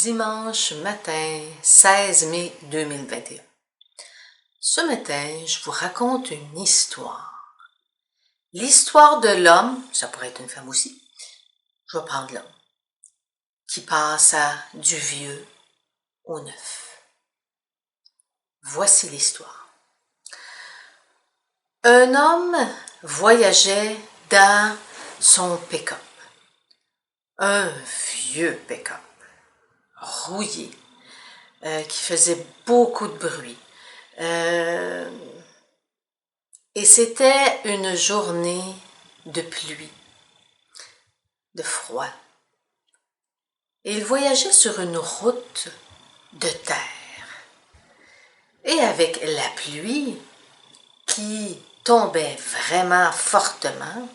Dimanche matin, 16 mai 2021. Ce matin, je vous raconte une histoire. L'histoire de l'homme, ça pourrait être une femme aussi, je vais prendre l'homme, qui passe du vieux au neuf. Voici l'histoire. Un homme voyageait dans son pick-up. Un vieux pick-up, rouillé, qui faisait beaucoup de bruit. Et c'était une journée de pluie, de froid. Et il voyageait sur une route de terre. Et avec la pluie qui tombait vraiment fortement,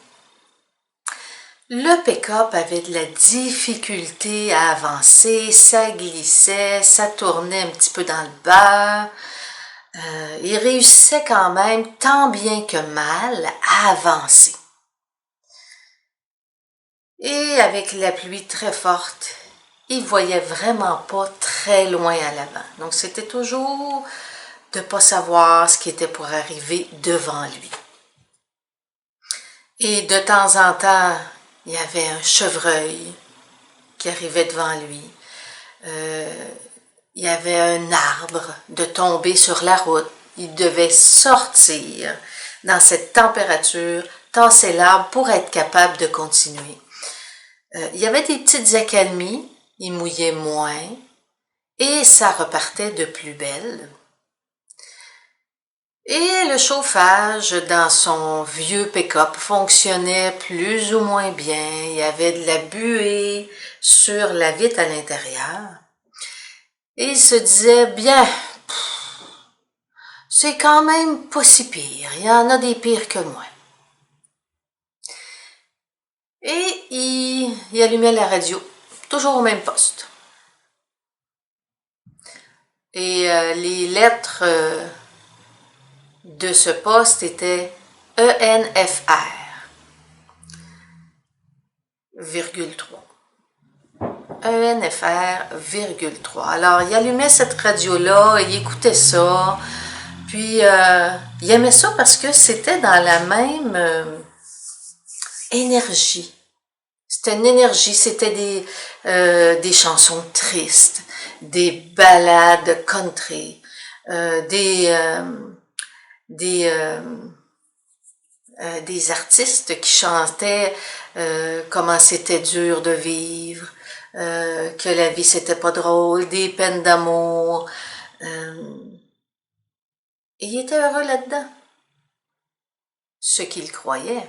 le pick-up avait de la difficulté à avancer, ça glissait, ça tournait un petit peu dans le beurre. Il réussissait quand même, tant bien que mal, à avancer. Et avec la pluie très forte, il voyait vraiment pas très loin à l'avant. Donc c'était toujours de pas savoir ce qui était pour arriver devant lui. Et de temps en temps, il y avait un chevreuil qui arrivait devant lui. Il y avait un arbre de tomber sur la route. Il devait sortir dans cette température, tasser l'arbre pour être capable de continuer. Il y avait des petites accalmies, il mouillait moins et ça repartait de plus belle. Et le chauffage dans son vieux pick-up fonctionnait plus ou moins bien. Il y avait de la buée sur la vitre à l'intérieur. Et il se disait, bien, c'est quand même pas si pire. Il y en a des pires que moi. Et il allumait la radio, toujours au même poste. Et les lettres de ce poste étaient ENFR, virgule 3. ENFR, virgule 3. Alors, il allumait cette radio-là, il écoutait ça, puis il aimait ça parce que c'était dans la même énergie. C'était une énergie, c'était des chansons tristes, des ballades country, des artistes qui chantaient comment c'était dur de vivre, que la vie c'était pas drôle, des peines d'amour. Et il était heureux là-dedans. Ce qu'il croyait.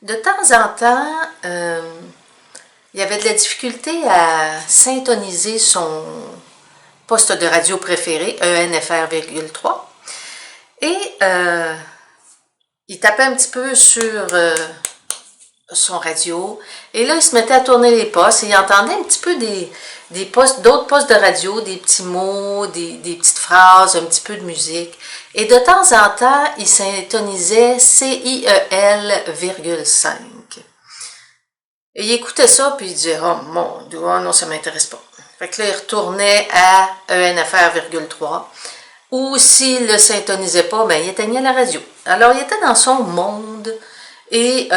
De temps en temps, il y avait de la difficulté à syntoniser son poste de radio préféré, ENFR,3. Et il tapait un petit peu sur son radio. Et là, il se mettait à tourner les postes et il entendait un petit peu d'autres postes de radio, des petits mots, des petites phrases, un petit peu de musique. Et de temps en temps, il syntonisait CIEL,5. Et il écoutait ça, puis il disait, oh mon Dieu, oh non, ça m'intéresse pas. Fait que là, il retournait à ENFR,3. Ou s'il ne le syntonisait pas, ben, il éteignait la radio. Alors, il était dans son monde et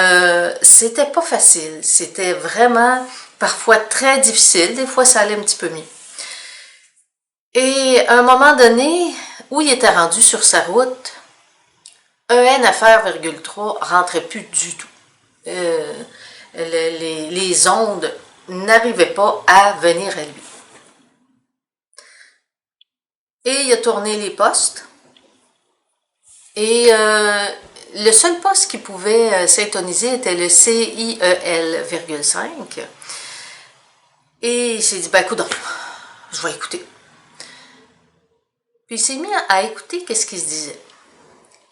c'était pas facile. C'était vraiment parfois très difficile. Des fois, ça allait un petit peu mieux. Et à un moment donné, où il était rendu sur sa route, ENFR,3 rentrait plus du tout. Les ondes n'arrivaient pas à venir à lui. Et il a tourné les postes. Et le seul poste qui pouvait syntoniser était le CIEL,5. Et il s'est dit, ben écoute, je vais écouter. Puis il s'est mis à écouter qu'est-ce qu'il se disait.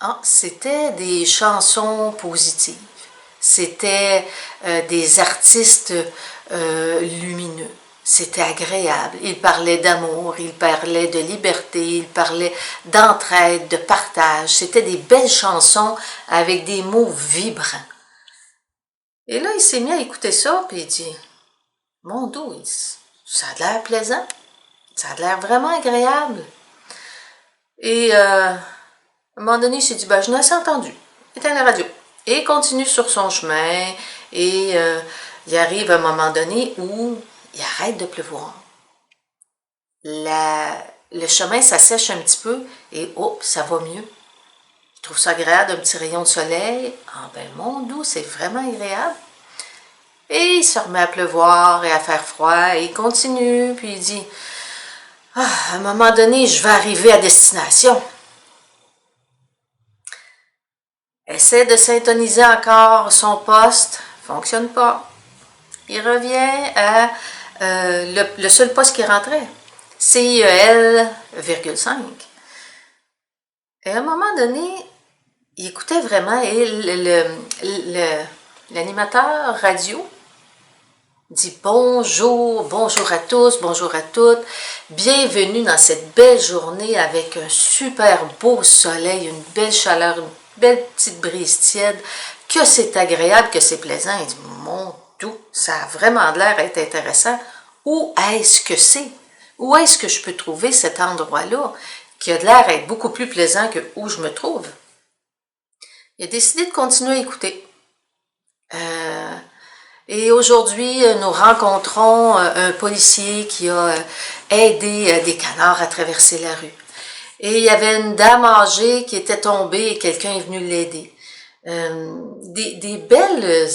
Ah, c'était des chansons positives. C'était des artistes lumineux. C'était agréable. Il parlait d'amour, il parlait de liberté, il parlait d'entraide, de partage. C'était des belles chansons avec des mots vibrants. Et là, il s'est mis à écouter ça, puis il dit, mon Dieu, ça a l'air plaisant. Ça a l'air vraiment agréable. Et à un moment donné, il s'est dit, ben, je n'ai assez entendu. Éteins la radio. Et il continue sur son chemin. Et il arrive à un moment donné où il arrête de pleuvoir. Le chemin s'assèche un petit peu et hop, ça va mieux. Je trouve ça agréable, un petit rayon de soleil. Ah ben mon doux, c'est vraiment agréable. Et il se remet à pleuvoir et à faire froid et il continue. Puis il dit, ah, à un moment donné, je vais arriver à destination. Essaie de syntoniser encore son poste, fonctionne pas. Il revient à le seul poste qui rentrait, CIEL,5. Et à un moment donné, il écoutait vraiment et l'animateur radio dit bonjour, bonjour à tous, bonjour à toutes, bienvenue dans cette belle journée avec un super beau soleil, une belle chaleur, une belle petite brise tiède, que c'est agréable, que c'est plaisant. Il dit, mon Dieu, ça a vraiment l'air d'être intéressant. Où est-ce que c'est? Où est-ce que je peux trouver cet endroit-là qui a l'air d'être beaucoup plus plaisant que où je me trouve? Il a décidé de continuer à écouter. Et aujourd'hui, nous rencontrons un policier qui a aidé des canards à traverser la rue. Et il y avait une dame âgée qui était tombée et quelqu'un est venu l'aider. Des belles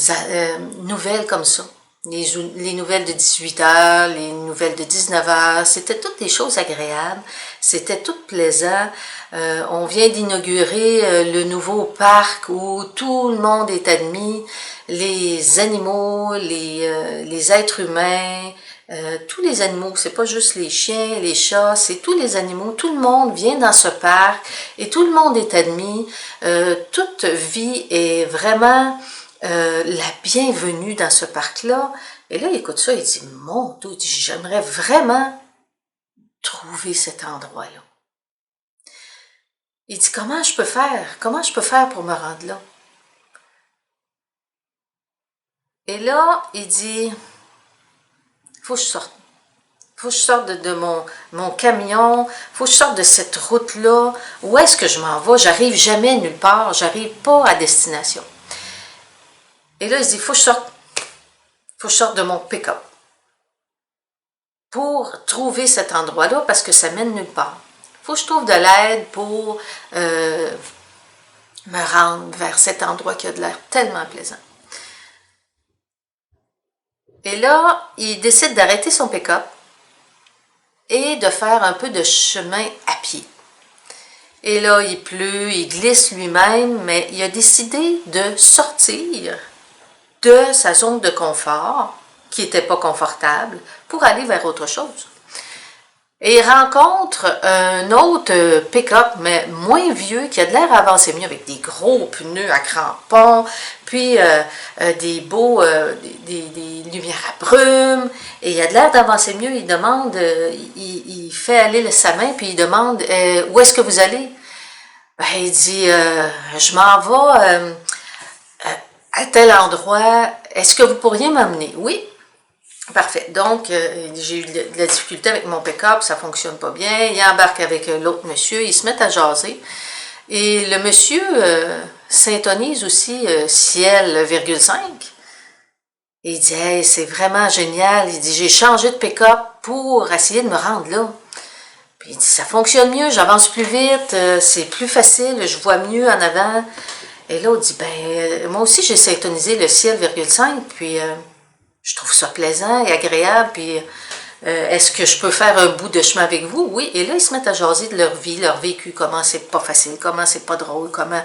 nouvelles comme ça. Les nouvelles de 18h, les nouvelles de 19h, c'était toutes des choses agréables, c'était tout plaisant. On vient d'inaugurer le nouveau parc où tout le monde est admis, les animaux, les êtres humains, tous les animaux, c'est pas juste les chiens, les chats, c'est tous les animaux, tout le monde vient dans ce parc et tout le monde est admis. Toute vie est vraiment la bienvenue dans ce parc-là. Et là, il écoute ça, il dit, mon Dieu, j'aimerais vraiment trouver cet endroit-là. Il dit, comment je peux faire? Comment je peux faire pour me rendre là? Et là, il dit, faut que je sorte. Faut que je sorte de mon camion, faut que je sorte de cette route-là. Où est-ce que je m'en vais? J'arrive jamais nulle part, j'arrive pas à destination. Et là, il se dit, faut que je sorte de mon pick-up pour trouver cet endroit-là parce que ça mène nulle part. Faut que je trouve de l'aide pour me rendre vers cet endroit qui a de l'air tellement plaisant. Et là, il décide d'arrêter son pick-up et de faire un peu de chemin à pied. Et là, il pleut, il glisse lui-même, mais il a décidé de sortir de sa zone de confort, qui n'était pas confortable, pour aller vers autre chose. Et il rencontre un autre pick-up, mais moins vieux, qui a de l'air avancé mieux, avec des gros pneus à crampons, puis des beaux, des lumières à brume, et il a de l'air d'avancer mieux. Il demande, il fait aller sa main, puis il demande, où est-ce que vous allez? Ben, il dit, je m'en vais à tel endroit, est-ce que vous pourriez m'emmener? Oui. Parfait. Donc, j'ai eu de la difficulté avec mon pick-up, ça fonctionne pas bien. Il embarque avec l'autre monsieur, ils se mettent à jaser. Et le monsieur s'intonise aussi Ciel,5. Et il dit, hey, c'est vraiment génial. Il dit, j'ai changé de pick-up pour essayer de me rendre là. Puis il dit, ça fonctionne mieux, j'avance plus vite, c'est plus facile, je vois mieux en avant. Et l'autre dit, ben, moi aussi j'ai syntonisé le Ciel,5, puis je trouve ça plaisant et agréable, puis est-ce que je peux faire un bout de chemin avec vous? Oui, et là, ils se mettent à jaser de leur vie, leur vécu, comment c'est pas facile, comment c'est pas drôle, comment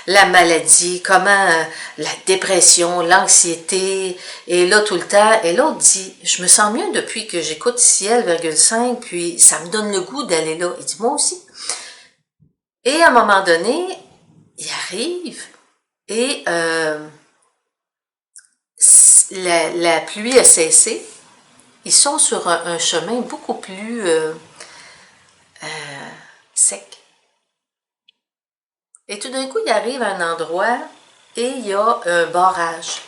la maladie, comment la dépression, l'anxiété, et là, tout le temps, et l'autre dit, je me sens mieux depuis que j'écoute Ciel,5, puis ça me donne le goût d'aller là. Il dit, moi aussi. Et à un moment donné, il arrive, et la pluie a cessé. Ils sont sur un chemin beaucoup plus sec. Et tout d'un coup, il arrive à un endroit et il y a un barrage.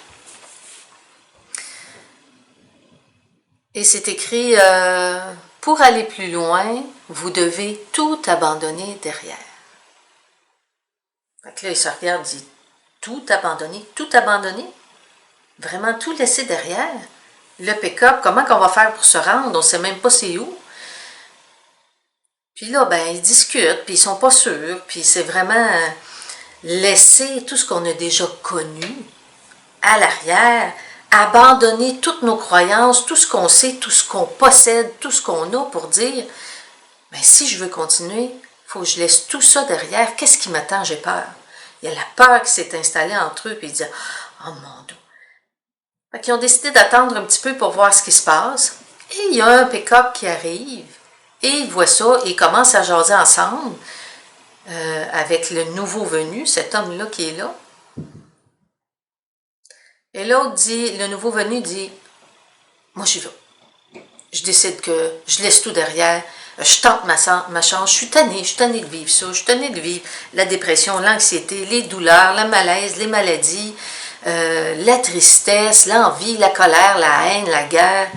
Et c'est écrit, pour aller plus loin, vous devez tout abandonner derrière. Fait que là, il se regarde, dit, tout abandonner, vraiment tout laisser derrière. Le pick-up, comment qu'on va faire pour se rendre? On ne sait même pas c'est où. Puis là, ben, ils discutent, puis ils sont pas sûrs, puis c'est vraiment laisser tout ce qu'on a déjà connu à l'arrière, abandonner toutes nos croyances, tout ce qu'on sait, tout ce qu'on possède, tout ce qu'on a pour dire, ben, si je veux continuer, il faut que je laisse tout ça derrière. Qu'est-ce qui m'attend? J'ai peur. Il y a la peur qui s'est installée entre eux, puis ils disent, oh mon Dieu. Fait qu'ils ont décidé d'attendre un petit peu pour voir ce qui se passe. Et il y a un pick-up qui arrive, et ils voient ça, et ils commencent à jaser ensemble avec le nouveau venu, cet homme-là qui est là. Et l'autre dit, le nouveau venu dit, moi j'y vais. Je décide que je laisse tout derrière, je tente ma chance, je suis tannée de vivre ça, je suis tannée de vivre la dépression, l'anxiété, les douleurs, le malaise, les maladies, la tristesse, l'envie, la colère, la haine, la guerre.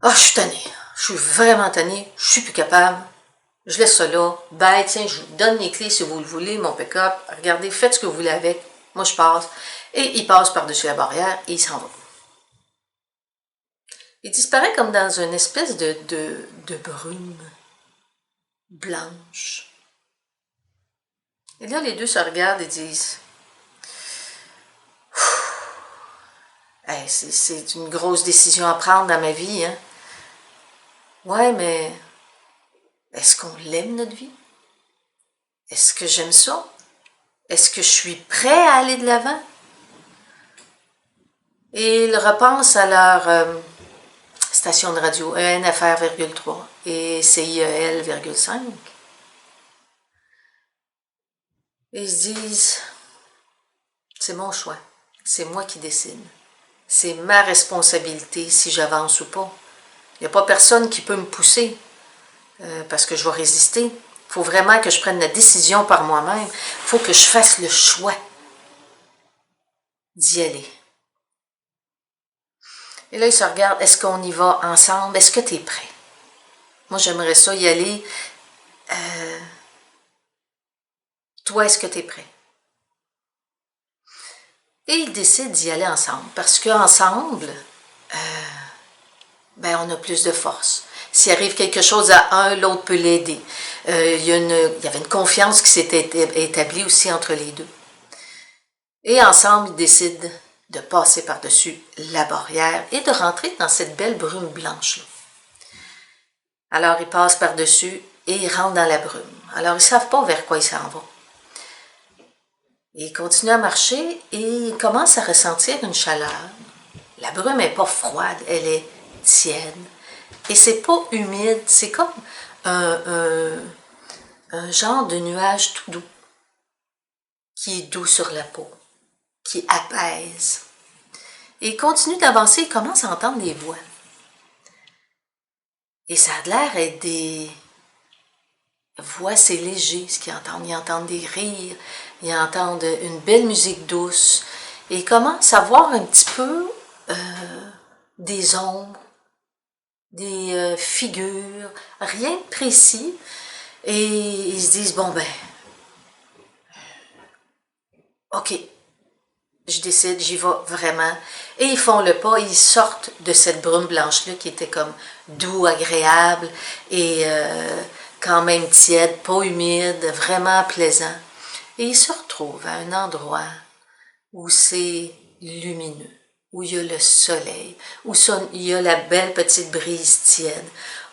Ah, je suis tannée, je suis vraiment tannée, je suis plus capable. Je laisse ça là, bye, tiens, je vous donne les clés si vous le voulez, mon pick-up, regardez, faites ce que vous voulez avec, moi je passe. Et il passe par-dessus la barrière et il s'en va. Il disparaît comme dans une espèce de brume blanche. Et là, les deux se regardent et disent, hey, c'est une grosse décision à prendre dans ma vie, hein. Ouais, mais est-ce qu'on l'aime, notre vie? Est-ce que j'aime ça? Est-ce que je suis prêt à aller de l'avant? Et ils repensent à leur station de radio, ENFR,3 et CIEL,5. Et ils se disent, c'est mon choix, c'est moi qui décide. C'est ma responsabilité si j'avance ou pas. Il n'y a pas personne qui peut me pousser parce que je vais résister. Il faut vraiment que je prenne la décision par moi-même. Il faut que je fasse le choix d'y aller. Et là, ils se regardent, est-ce qu'on y va ensemble? Est-ce que tu es prêt? Moi, j'aimerais ça y aller. Toi, est-ce que tu es prêt? Et ils décident d'y aller ensemble, parce qu'ensemble, ben, on a plus de force. S'il arrive quelque chose à un, l'autre peut l'aider. Il y avait une confiance qui s'était établie aussi entre les deux. Et ensemble, ils décident de passer par-dessus la barrière et de rentrer dans cette belle brume blanche-là. Alors, ils passent par-dessus et ils rentrent dans la brume. Alors, ils ne savent pas vers quoi ils s'en vont. Ils continuent à marcher et ils commencent à ressentir une chaleur. La brume n'est pas froide, elle est tiède. Et c'est pas humide, c'est comme un genre de nuage tout doux, qui est doux sur la peau, qui apaise. Et ils continuent d'avancer, ils commencent à entendre des voix. Et ça a l'air d'être des voix, c'est léger ce qu'ils entendent. Ils entendent des rires, ils entendent une belle musique douce. Et ils commencent à voir un petit peu des ombres, des figures, rien de précis. Et ils se disent, bon ben, ok, je décide, j'y vais vraiment. Et ils font le pas, ils sortent de cette brume blanche-là qui était comme doux, agréable et quand même tiède, pas humide, vraiment plaisant. Et ils se retrouvent à un endroit où c'est lumineux, où il y a le soleil, où il y a la belle petite brise tiède,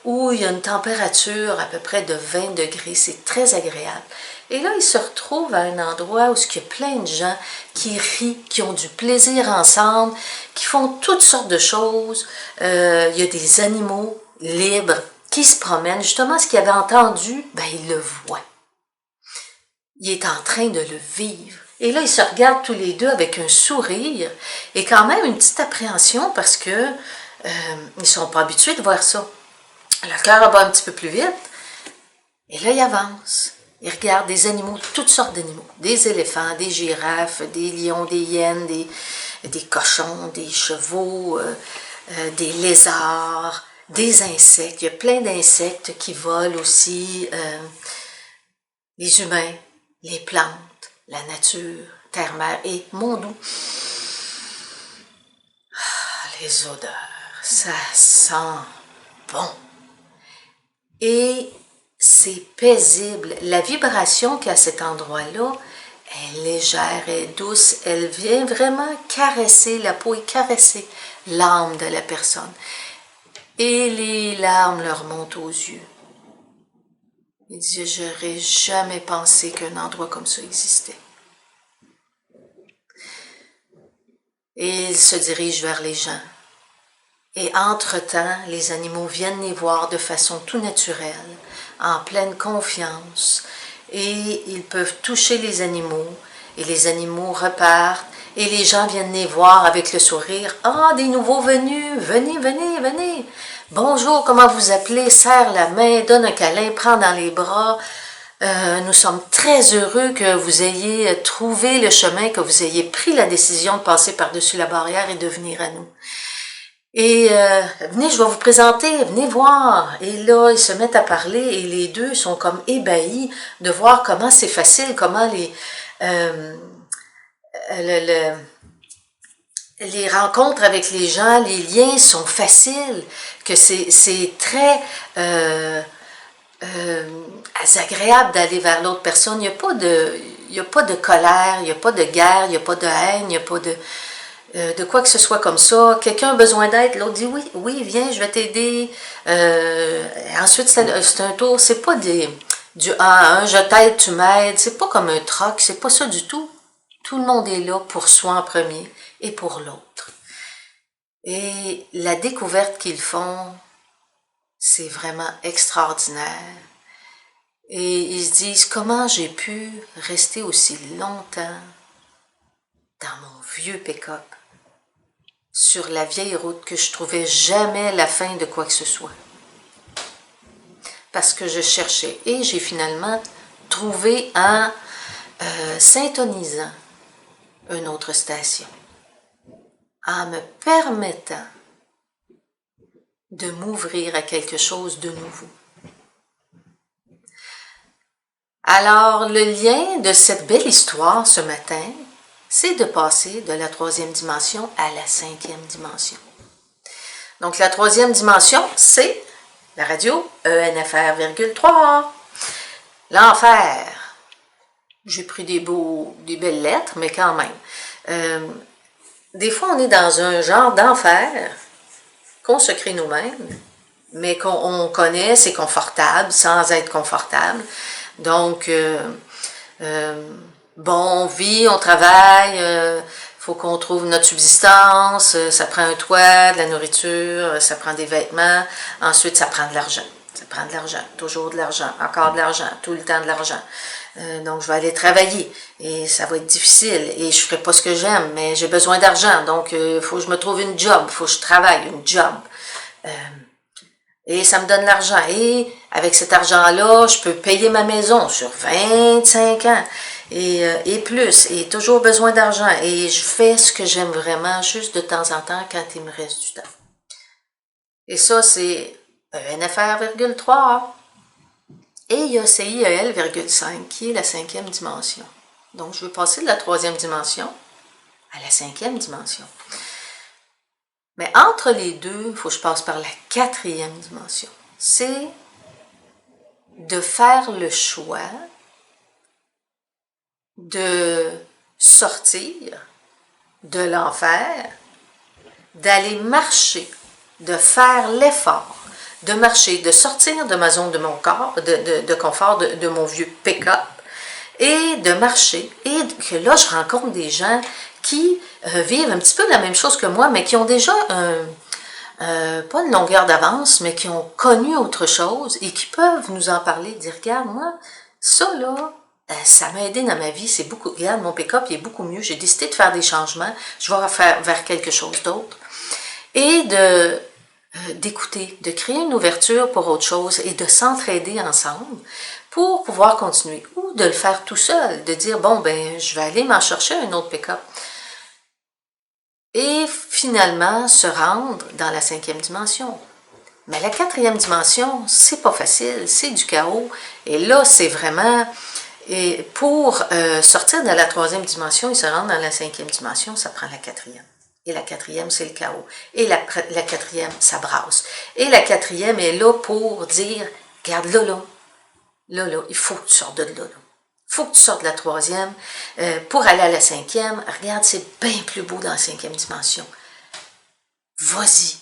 où il y a une température à peu près de 20 degrés, c'est très agréable. Et là, ils se retrouvent à un endroit où il y a plein de gens qui rient, qui ont du plaisir ensemble, qui font toutes sortes de choses. Il y a des animaux libres qui se promènent. Justement, ce qu'ils avaient entendu, ben, ils le voient. Il est en train de le vivre. Et là, ils se regardent tous les deux avec un sourire et quand même une petite appréhension parce que ils ne sont pas habitués de voir ça. Le cœur bat un petit peu plus vite. Et là, ils avancent. Ils regardent des animaux, toutes sortes d'animaux. Des éléphants, des girafes, des lions, des hyènes, des cochons, des chevaux, des lézards, des insectes. Il y a plein d'insectes qui volent aussi, les humains, les plantes, la nature, terre, mer et mon doux. Les odeurs, ça sent bon. Et c'est paisible. La vibration qu'à cet endroit-là est légère, elle est douce, elle vient vraiment caresser la peau et caresser l'âme de la personne. Et les larmes leur montent aux yeux. Ils disent, j'aurais jamais pensé qu'un endroit comme ça existait. Et ils se dirigent vers les gens. Et entre-temps, les animaux viennent les voir de façon tout naturelle, en pleine confiance, et ils peuvent toucher les animaux, et les animaux repartent, et les gens viennent les voir avec le sourire. « Ah, des nouveaux venus, venez, venez, venez! Bonjour, comment vous appelez? Serre la main, donne un câlin, prends dans les bras. Nous sommes très heureux que vous ayez trouvé le chemin, que vous ayez pris la décision de passer par-dessus la barrière et de venir à nous. Et venez, je vais vous présenter, venez voir. » Et là, ils se mettent à parler et les deux sont comme ébahis de voir comment c'est facile, comment les rencontres avec les gens, les liens sont faciles, que c'est très agréable d'aller vers l'autre personne. Il n'y a pas de colère, il n'y a pas de guerre, il n'y a pas de haine, il n'y a pas de quoi que ce soit comme ça. Quelqu'un a besoin d'aide, l'autre dit oui, oui, viens, je vais t'aider. Ensuite, c'est un tour, c'est pas du 1 à 1, je t'aide, tu m'aides, c'est pas comme un troc, c'est pas ça du tout. Tout le monde est là pour soi en premier et pour l'autre. Et la découverte qu'ils font, c'est vraiment extraordinaire. Et ils se disent, comment j'ai pu rester aussi longtemps dans mon vieux pick-up, sur la vieille route, que je trouvais jamais la fin de quoi que ce soit. Parce que je cherchais. Et j'ai finalement trouvé en syntonisant une autre station, en me permettant de m'ouvrir à quelque chose de nouveau. Alors, le lien de cette belle histoire ce matin, c'est de passer de la 3e dimension à la 5e dimension. Donc, la 3e dimension, c'est la radio ENFR,3. L'enfer. J'ai pris des belles lettres, mais quand même. Des fois, on est dans un genre d'enfer qu'on se crée nous-mêmes, mais qu'on connaît, c'est confortable, sans être confortable. Donc, bon, on vit, on travaille, faut qu'on trouve notre subsistance, ça prend un toit, de la nourriture, ça prend des vêtements, ensuite ça prend de l'argent. Ça prend de l'argent, toujours de l'argent, encore de l'argent, tout le temps de l'argent. Donc, je vais aller travailler et ça va être difficile et je ferai pas ce que j'aime, mais j'ai besoin d'argent. Donc, il faut que je me trouve une job, il faut que je travaille, une job. Et ça me donne l'argent. Et avec cet argent-là, je peux payer ma maison sur 25 ans et plus. Et toujours besoin d'argent. Et je fais ce que j'aime vraiment juste de temps en temps quand il me reste du temps. Et ça, c'est ENFR,3. Et il y a CIEL,5 qui est la 5e dimension. Donc, je veux passer de la 3e dimension à la 5e dimension. Mais entre les deux, il faut que je passe par la 4e dimension. C'est de faire le choix de sortir de l'enfer, d'aller marcher, de faire l'effort, de marcher, de sortir de ma zone de mon corps, de confort, de mon vieux pick-up, et de marcher. Et que là, je rencontre des gens qui vivent un petit peu la même chose que moi, mais qui ont déjà pas une longueur d'avance, mais qui ont connu autre chose et qui peuvent nous en parler, dire, regarde, moi, ça là, ça m'a aidé dans ma vie, c'est beaucoup, regarde, mon pick-up il est beaucoup mieux, j'ai décidé de faire des changements, je vais faire vers quelque chose d'autre. Et d'écouter, de créer une ouverture pour autre chose et de s'entraider ensemble pour pouvoir continuer. Ou de le faire tout seul, de dire, bon, ben, je vais aller m'en chercher un autre pick-up. et finalement se rendre dans la 5e dimension. Mais la 4e dimension, c'est pas facile, c'est du chaos. Et là, c'est vraiment... Et pour sortir de la 3e dimension et se rendre dans la 5e dimension, ça prend la 4e. Et la 4e, c'est le chaos. Et la 4e, ça brasse. Et la 4e est là pour dire, regarde là, il faut que tu sortes de là. Il faut que tu sortes de la 3e. Pour aller à la 5e, regarde, c'est bien plus beau dans la 5e dimension. Vas-y.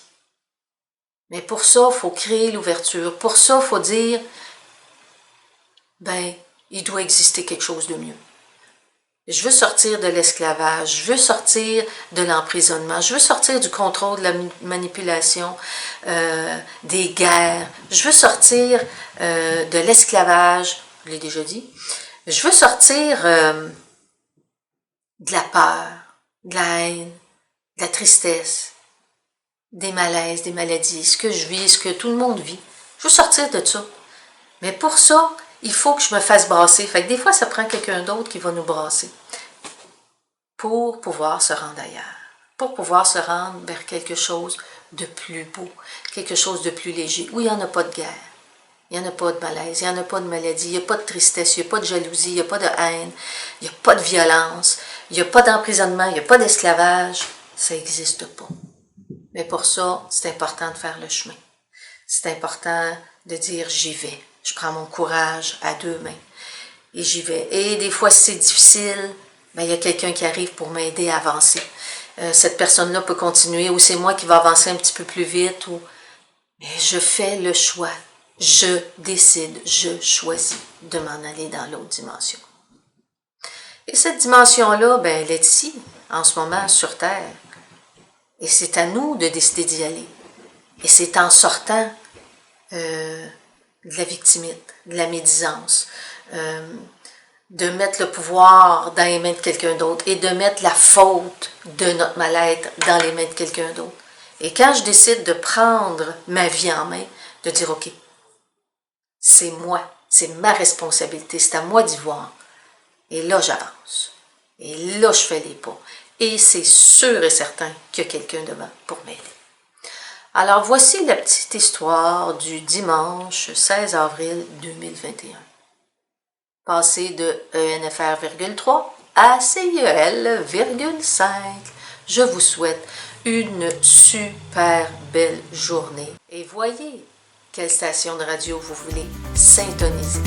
Mais pour ça, il faut créer l'ouverture. Pour ça, il faut dire, ben, il doit exister quelque chose de mieux. Je veux sortir de l'esclavage, je veux sortir de l'emprisonnement, je veux sortir du contrôle, de la manipulation, des guerres, je veux sortir de l'esclavage, je l'ai déjà dit, je veux sortir de la peur, de la haine, de la tristesse, des malaises, des maladies, ce que je vis, ce que tout le monde vit. Je veux sortir de ça. Mais pour ça, il faut que je me fasse brasser. Fait que des fois, ça prend quelqu'un d'autre qui va nous brasser pour pouvoir se rendre ailleurs, pour pouvoir se rendre vers quelque chose de plus beau, quelque chose de plus léger, où il n'y en a pas de guerre, il n'y en a pas de malaise, il n'y en a pas de maladie, il n'y a pas de tristesse, il n'y a pas de jalousie, il n'y a pas de haine, il n'y a pas de violence, il n'y a pas d'emprisonnement, il n'y a pas d'esclavage. Ça n'existe pas. Mais pour ça, c'est important de faire le chemin. C'est important de dire j'y vais. Je prends mon courage à 2 mains et j'y vais. Et des fois, si c'est difficile, ben, il y a quelqu'un qui arrive pour m'aider à avancer. Cette personne-là peut continuer ou c'est moi qui vais avancer un petit peu plus vite. Mais je fais le choix. Je décide, je choisis de m'en aller dans l'autre dimension. Et cette dimension-là, ben, elle est ici, en ce moment, sur Terre. Et c'est à nous de décider d'y aller. Et c'est en sortant de la victimite, de la médisance, de mettre le pouvoir dans les mains de quelqu'un d'autre et de mettre la faute de notre mal-être dans les mains de quelqu'un d'autre. Et quand je décide de prendre ma vie en main, de dire, OK, c'est moi, c'est ma responsabilité, c'est à moi d'y voir. Et là, j'avance. Et là, je fais les pas. Et c'est sûr et certain qu'il y a quelqu'un devant pour m'aider. Alors, voici la petite histoire du dimanche 16 avril 2021. Passé de ENFR,3 à CIEL,5. Je vous souhaite une super belle journée. Et voyez quelle station de radio vous voulez syntoniser.